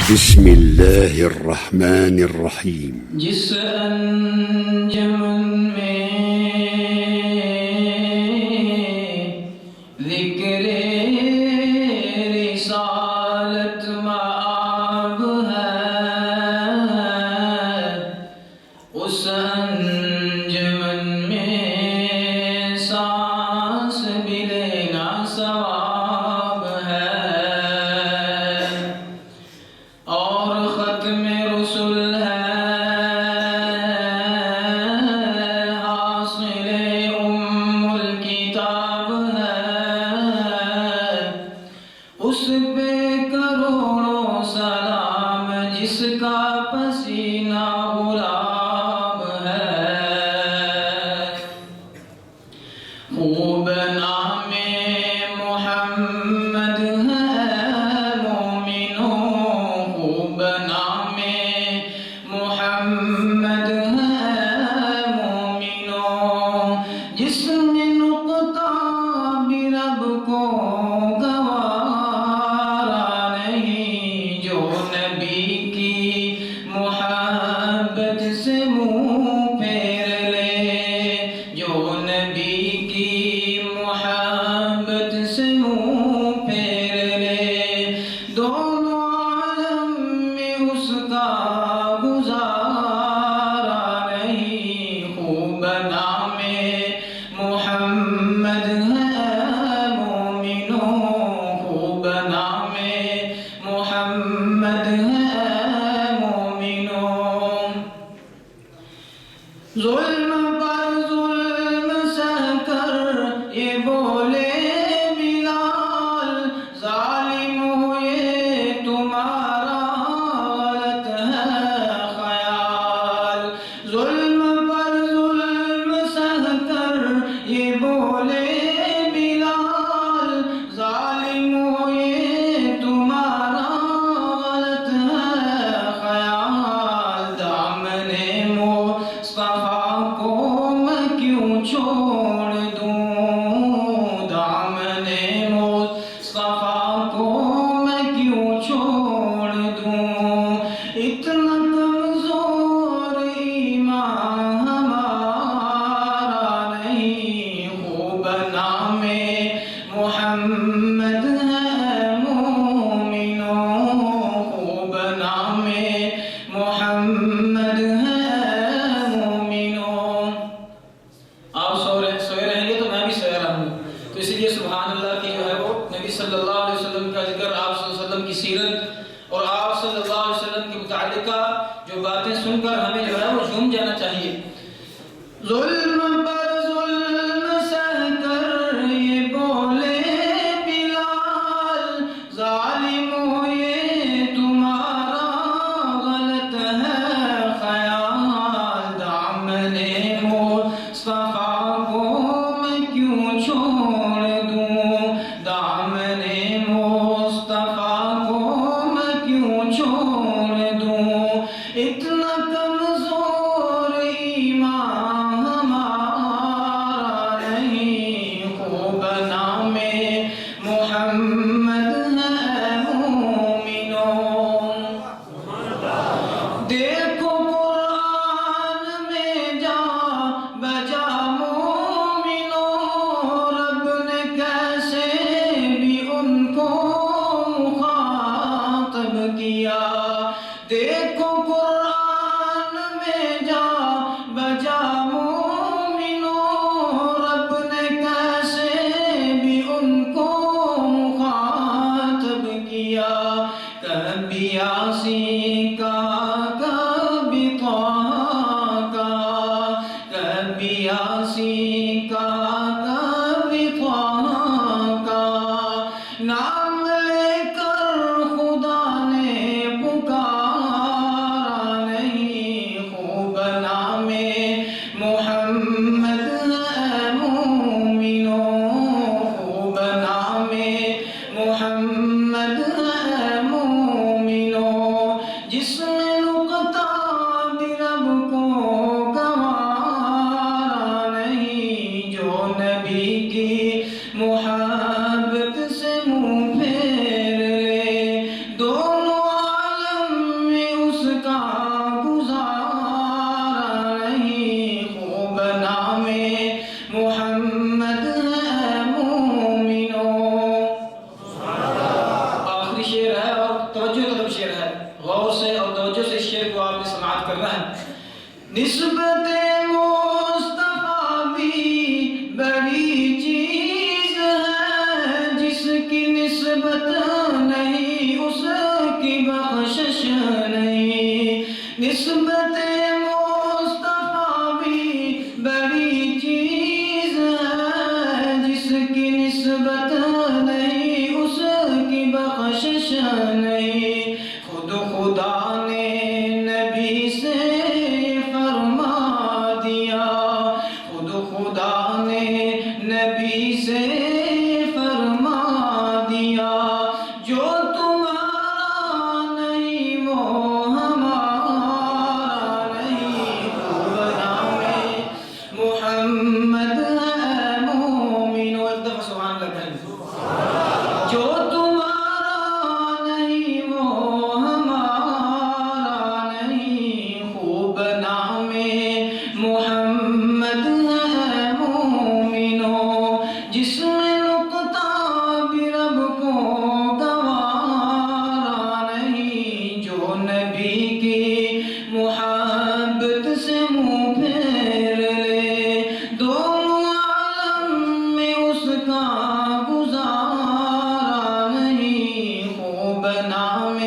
بسم اللہ الرحمن الرحیم. جس انجمن میں ذکر رسالت مآب ہے، اس انجمن میں سانس بھی لینا ثواب ہے، اور ختم رسل ہے حاصل الکتاب ہے، اس پہ کروڑوں سلام جس کا پسینہ غلاب ہے. خوب نام محمد ہے مومنوں، خوب نام محمد ہے مومنوں، جس میں نقطہ بھی رب کو گوارا نہیں، جو نبی کی محبت سے منہ پھیر لے، جو نبی کی محبت سے منہ پھیر لے، دونوں عالم میں اس کا گزارا نہیں. خوب نام محمد ہے مومنوں، خوب نام محمد ہے مومنوں. ظلم پر ظلم سہ کر یہ بولے بلال، ظالم ہو یہ تمہارا غلط ہے خیال. ظلم پر ظلم سہ کر یہ بولے بلال، ظالم ہو یہ تمہارا غلط ہے خیال. دامن مصطفیٰ کو میں کیوں چھوڑ دوں، دامن مصطفیٰ کو میں کیوں چھوڑ دوں، اتنا کمزور ایمان ہمارا نہیں. خوب نام محمد ہے مومنوں، خوب نام محمد ہے مومنوں. آپ سوئے رہیں گے تو میں بھی سویا رہوں، تو اسی لیے سبحان اللہ کی جو ہے وہ نبی صلی اللہ علیہ وسلم کا ذکر، آپ صلی اللہ علیہ وسلم کی سیرت اور آپ صلی اللہ علیہ وسلم کے متعلقہ جو باتیں سن کر ہمیں جو ہے وہ جھوم جانا چاہیے. ظلم پر ظلم سہ کر یہ بولے بلال، ظالم ہو یہ تمہارا غلط ہے خیال. دامن مصطفیٰ کو میں کیوں چھوڑ دوں، دامن مصطفیٰ کو میں کیوں چھوڑ دوں، اتنا کمزور ایمان ہمارا نہیں. خوب نام محمد ہے مومنوں. دیکھو قرآن میں جا بجا مومنوں، رب نے کیسے بھی ان کو مخاطب کیا. دیکھو قرآن میں جا بجا مومنوں، رب نے کیسے بھی ان کو مخاطب کیا. کبھی یاسین کا، کبھی طٰہٰ کا، کبھی یاسین کا، کبھی طٰہٰ کا، نام لے کر خدا نے پکارا نہیں. خوب نام محمد ہے مومنوں، خوب نام محمد ہے مومنوں، جس میں نقطہ بھی رب کو گوارا نہیں، جو نبی کی محبت سے منہ پھیر لے، دونوں عالم کافی شعر ہے اور توجہ طلب شعر ہے، غور سے اور توجہ سے اس شعر کو آپ نے سماعت کرنا ہے۔ نسبت مصطفیٰ بھی بڑی چیز ہے، جس کی نسبت نہیں اس کی بخشش نہیں۔ نسبت مصطفیٰ بھی بڑی چیز ہے، جس کی نسبت نہیں اس کی بخشش نہیں۔ خود خدا نے نبی سے فرما دیا، خود خدا نے نبی سے فرما دیا، جو تمہارا نہیں وہ ہمارا نہیں۔ خوب نام محمد ہے مومنو، ایک دفعہ سبحان اللہ کہیں۔ جو تمہارا نہیں وہ ہمارا نہیں، خوب نام محمد ہے مومنو، جس میں نقطہ بھی رب کو گوارا نہیں۔ جو نبی کی محبت سے منہ پھیر لے، دونوں عالم میں اس کا گزارا نہیں۔ خوب نام